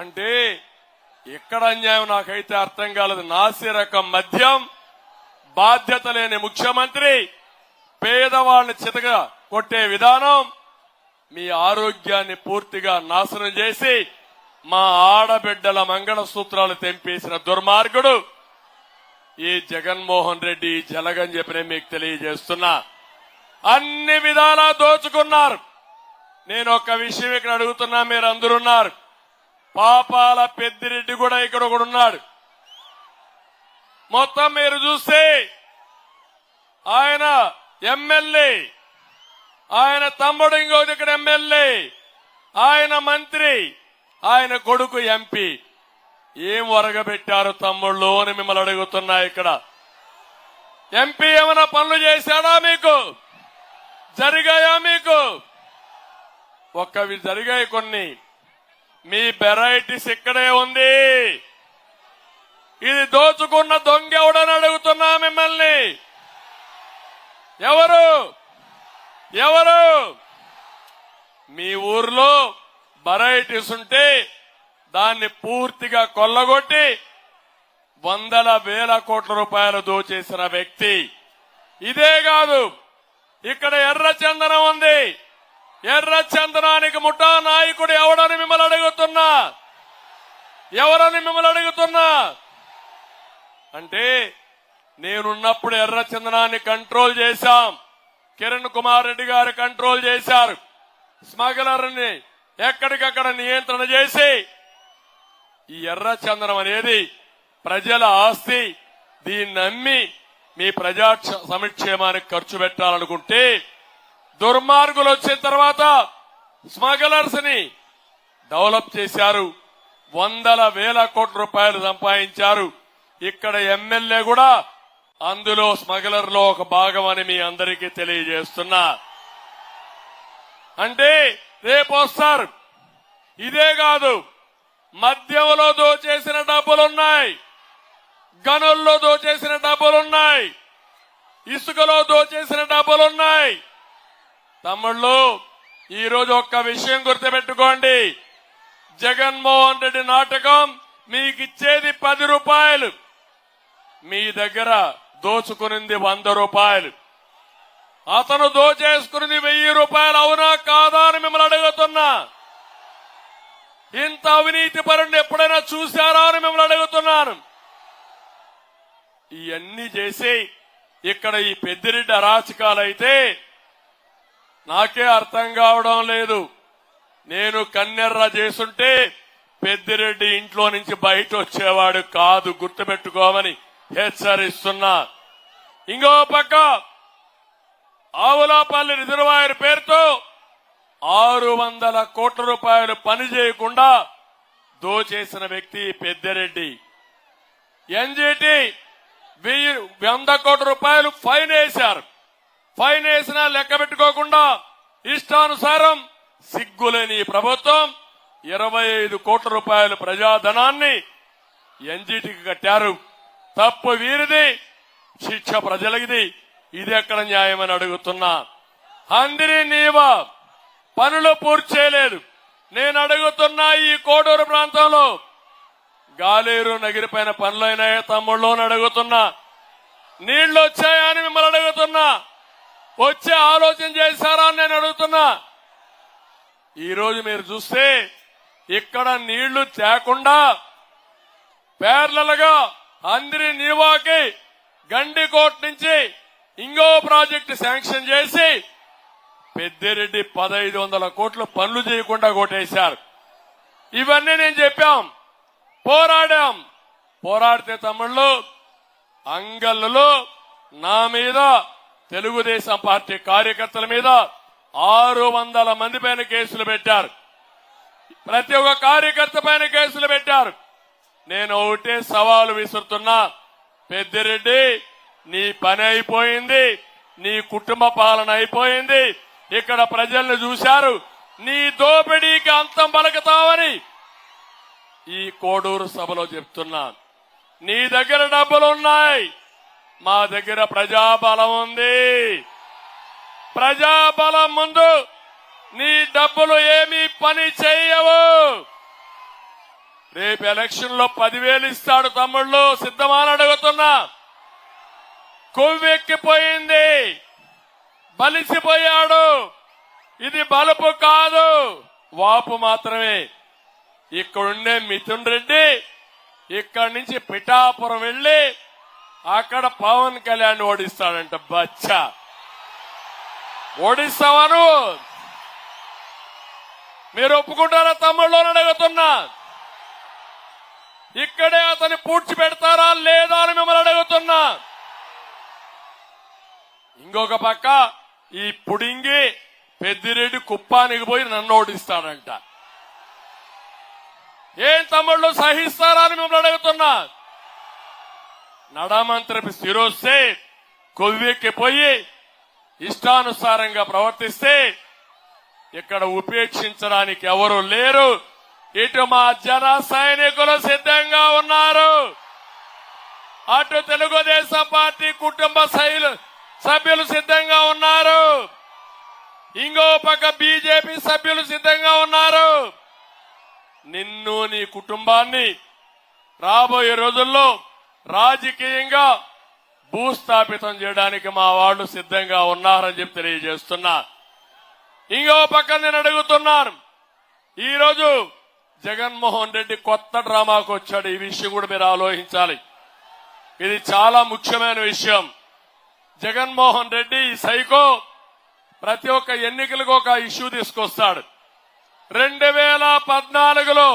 అంటే ఎక్కడ అన్యాయం నాకైతే అర్థం కాలేదు. నాసిరకం మద్యం, బాధ్యత లేని ముఖ్యమంత్రి, పేదవాళ్ళని చితగా కొట్టే విధానం, మీ ఆరోగ్యాన్ని పూర్తిగా నాశనం చేసి మా ఆడబిడ్డల మంగళసూత్రాలు తెంపేసిన దుర్మార్గుడు ఈ జగన్మోహన్ రెడ్డి జలగని చెప్పి నేను మీకు తెలియజేస్తున్నా. అన్ని విధాలా దోచుకున్నారు. నేను ఒక విషయం ఇక్కడ అడుగుతున్నా, మీరు అందరున్నారు. పాపాల పెద్దిరెడ్డి కూడా ఇక్కడ ఒకడున్నాడు. మొత్తం మీరు చూస్తే ఆయన ఎమ్మెల్యే, ఆయన తమ్ముడు ఇంకోటి ఇక్కడ ఎమ్మెల్యే, ఆయన మంత్రి, ఆయన కొడుకు ఎంపీ. ఏం వరగబెట్టారు తమ్ముళ్ళు అని మిమ్మల్ని అడుగుతున్నా. ఇక్కడ ఎంపీ ఏమైనా పనులు చేశాడా? మీకు జరిగాయా? మీకు ఒక్కవి జరిగాయి కొన్ని. మీ వెరైటీస్ ఇక్కడే ఉంది. ఇది దోచుకున్న దొంగ ఎవడని అడుగుతున్నా మిమ్మల్ని. ఎవరు ఎవరు మీ ఊర్లో వెరైటీస్ ఉంటే దాన్ని పూర్తిగా కొల్లగొట్టి వందల వేల కోట్ల రూపాయలు దోచేసిన వ్యక్తి. ఇదే కాదు, ఇక్కడ ఎర్ర చందనం ఉంది. ఎర్ర చందనానికి ముఠా నాయకుడు ఎవడని మిమ్మల్ని అడుగుతున్నా. ఎవరని మిమ్మల్ని అడుగుతున్నా. అంటే నేనున్నప్పుడు ఎర్ర చందనాన్ని కంట్రోల్ చేశాం. కిరణ్ కుమార్ రెడ్డి గారు కంట్రోల్ చేశారు. స్మగ్లర్ని ఎక్కడికక్కడ నియంత్రణ చేసి ఈ ఎర్ర చందనం అనేది ప్రజల ఆస్తి. దీన్ని నమ్మి మీ ప్రజా సంక్షేమానికి ఖర్చు పెట్టాలనుకుంటే దుర్మార్గులు వచ్చిన తర్వాత స్మగ్లర్స్ ని డెవలప్ చేశారు. వందల వేల కోట్ల రూపాయలు సంపాదించారు. ఇక్కడ ఎమ్మెల్యే కూడా అందులో స్మగ్లర్ లో ఒక భాగం అని మీ అందరికీ తెలియజేస్తున్నా. అంటే రేపు వస్తారు. ఇదే కాదు, మద్యంలో దోచేసిన డబ్బులున్నాయి, గనుల్లో దోచేసిన డబ్బులున్నాయి, ఇసుకలో దోచేసిన డబ్బులున్నాయి. తమ్ముళ్ళు, ఈ రోజు ఒక్క విషయం గుర్తుపెట్టుకోండి. జగన్మోహన్ రెడ్డి నాటకం మీకు ఇచ్చేది 10 రూపాయలు, మీ దగ్గర దోచుకునింది 100 రూపాయలు. అతను దోచేసుకున్నది 1000 రూపాయలు. అవునా కాదా అని మిమ్మల్ని అడుగుతున్నా. ఇంత అవినీతి పరుణ్ణి ఎప్పుడైనా చూశారా అని మిమ్మల్ని అడుగుతున్నాను. ఇవన్నీ చేసి ఇక్కడ ఈ పెద్దిరెడ్డి అరాచకాలైతే నాకే అర్థం కావడం లేదు. నేను కన్నెర్ర చేసుంటే పెద్దిరెడ్డి ఇంట్లో నుంచి బయట వచ్చేవాడు కాదు, గుర్తుపెట్టుకోమని హెచ్చరిస్తున్నా. ఇంకో పక్క ఆవులాపల్లి రిజర్వాయర్ పేరుతో 600 కోట్ల రూపాయలు పని చేయకుండా దోచేసిన వ్యక్తి పెద్దిరెడ్డి. ఎన్జీటీ 100 కోట్ల రూపాయలు ఫైన్ వేశారు. ఫైన్ వేసినా లెక్క పెట్టుకోకుండా ఇష్టానుసారం సిగ్గులేని ప్రభుత్వం 25 కోట్ల రూపాయలు ప్రజాధనాన్ని ఎన్జీటీకి కట్టారు. తప్పు వీరిది, శిక్ష ప్రజలకిది. ఇది ఎక్కడ న్యాయమని అడుగుతున్నా. హందిరి నీవా పనులు పూర్తి చేయలేదు. నేను అడుగుతున్నా, ఈ కోడూరు ప్రాంతంలో గాలేరు నగిరిపైన పనులైనాయా తమ్ముళ్ళు అని అడుగుతున్నా. నీళ్లు వచ్చాయా అని మిమ్మల్ని అడుగుతున్నా. వచ్చే ఆలోచన చేశారా అని నేను అడుగుతున్నా. ఈ రోజు మీరు చూస్తే ఇక్కడ నీళ్లు తేకుండా పేర్లలుగా హందిరి నీవాకి గండికోట్ నుంచి ఇంకో ప్రాజెక్టు శాంక్షన్ చేసి పెద్దిరెడ్డి 1500 కోట్లు పనులు చేయకుండా కొట్టేశారు. ఇవన్నీ నేను చెప్పాం, పోరాడాం. పోరాడితే తమ్ముళ్ళు అంగళ్ళలో నా మీద, తెలుగుదేశం పార్టీ కార్యకర్తల మీద 600 మంది పైన కేసులు పెట్టారు. ప్రతి ఒక్క కార్యకర్త పైన కేసులు పెట్టారు. నేను ఒకటే సవాలు విసురుతున్నా. పెద్దిరెడ్డి, నీ పని అయిపోయింది, నీ కుటుంబ పాలన అయిపోయింది. ఇక్కడ ప్రజల్ని చూశారు. నీ దోపిడీకి అంతం పలుకుతావని ఈ కోడూరు సభలో చెప్తున్నా. నీ దగ్గర డబ్బులున్నాయి, మా దగ్గర ప్రజాబలం ఉంది. ప్రజాబలం ముందు నీ డబ్బులు ఏమీ పని చేయవు. రేపు ఎలక్షన్ లో 10,000 ఇస్తాడు తమ్ముళ్ళు, సిద్ధమా అని అడుగుతున్నా. కొవ్వెక్కిపోయింది, బలిసిపోయాడు. ఇది బలుపు కాదు, వాపు మాత్రమే. ఇక్కడుండే మిథున్ రెడ్డి ఇక్కడి నుంచి పిఠాపురం వెళ్లి అక్కడ పవన్ కళ్యాణ్ ఓడిస్తాడంట. బచ్చా, ఓడిస్తావాను? మీరు ఒప్పుకుంటారా తమ్ముళ్ళు అని అడుగుతున్నా. ఇక్కడే అతన్ని పూడ్చిపెడతారా లేదా అని మిమ్మల్ని అడుగుతున్నా. ఇంకొక పక్క ఈ పుడింగి పెద్దిరెడ్డి కుప్పానికి పోయి నన్ను ఓడిస్తాడంట. ఏం తమ్ముళ్ళు సహిస్తారా అని మిమ్మల్ని అడుగుతున్నా. నడమంత్రి స్థిరొస్తే కొవ్వెక్కిపోయి ఇష్టానుసారంగా ప్రవర్తిస్తే ఇక్కడ ఉపేక్షించడానికి ఎవరు లేరు. ఇటు మా జన సైనికులు సిద్ధంగా ఉన్నారు, అటు తెలుగుదేశం పార్టీ కుటుంబ సభ్యులు సిద్ధంగా ఉన్నారు, ఇంకో పక్క బీజేపీ సభ్యులు సిద్ధంగా ఉన్నారు. నిన్ను నీ కుటుంబాన్ని రాబోయే రోజుల్లో రాజకీయంగా భూస్థాపితం చేయడానికి మా వాళ్ళు సిద్ధంగా ఉన్నారని చెప్పి తెలియజేస్తున్నా. ఇంకో పక్క నేను అడుగుతున్నాను, ఈరోజు జగన్మోహన్ రెడ్డి కొత్త డ్రామాకు వచ్చాడు. ఈ విషయం కూడా మీరు ఆలోచించాలి. ఇది చాలా ముఖ్యమైన విషయం. జగన్మోహన్ రెడ్డి ఈ సైకో ప్రతి ఒక్క ఎన్నికలకు ఒక ఇష్యూ తీసుకొస్తాడు. 2014లో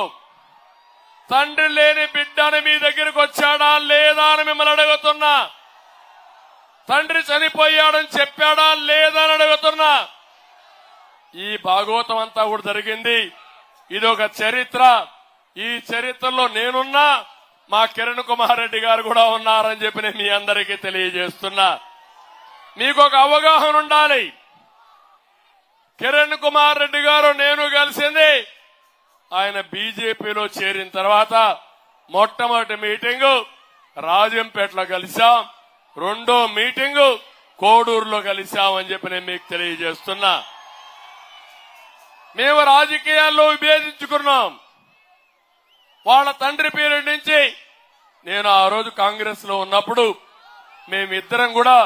తండ్రి లేని బిడ్డని మీ దగ్గరకు వచ్చాడా లేదా అని మిమ్మల్ని అడుగుతున్నా. తండ్రి చనిపోయాడని చెప్పాడా లేదా అని అడుగుతున్నా. ఈ భాగవతం అంతా కూడా జరిగింది. ఇది ఒక చరిత్ర. ఈ చరిత్రలో నేనున్నా, మా కిరణ్ కుమార్ రెడ్డి గారు కూడా ఉన్నారని చెప్పి నేను మీ అందరికీ తెలియజేస్తున్నా. మీకు ఒక అవగాహన ఉండాలి. కిరణ్ కుమార్ రెడ్డి గారు నేను కలిసింది ఆయన బీజేపీలో చేరిన తర్వాత మొట్టమొదటి మీటింగు రాజంపేటలో కలిశాం, రెండో మీటింగు కోడూరులో కలిశామని చెప్పి నేను మీకు తెలియజేస్తున్నా. మేము రాజకీయాల్లో విభేదించుకున్నాం. వాళ్ళ తండ్రి పీరియడ్ నుంచి నేను ఆ రోజు కాంగ్రెస్ లో ఉన్నప్పుడు మేమిద్దరం కూడా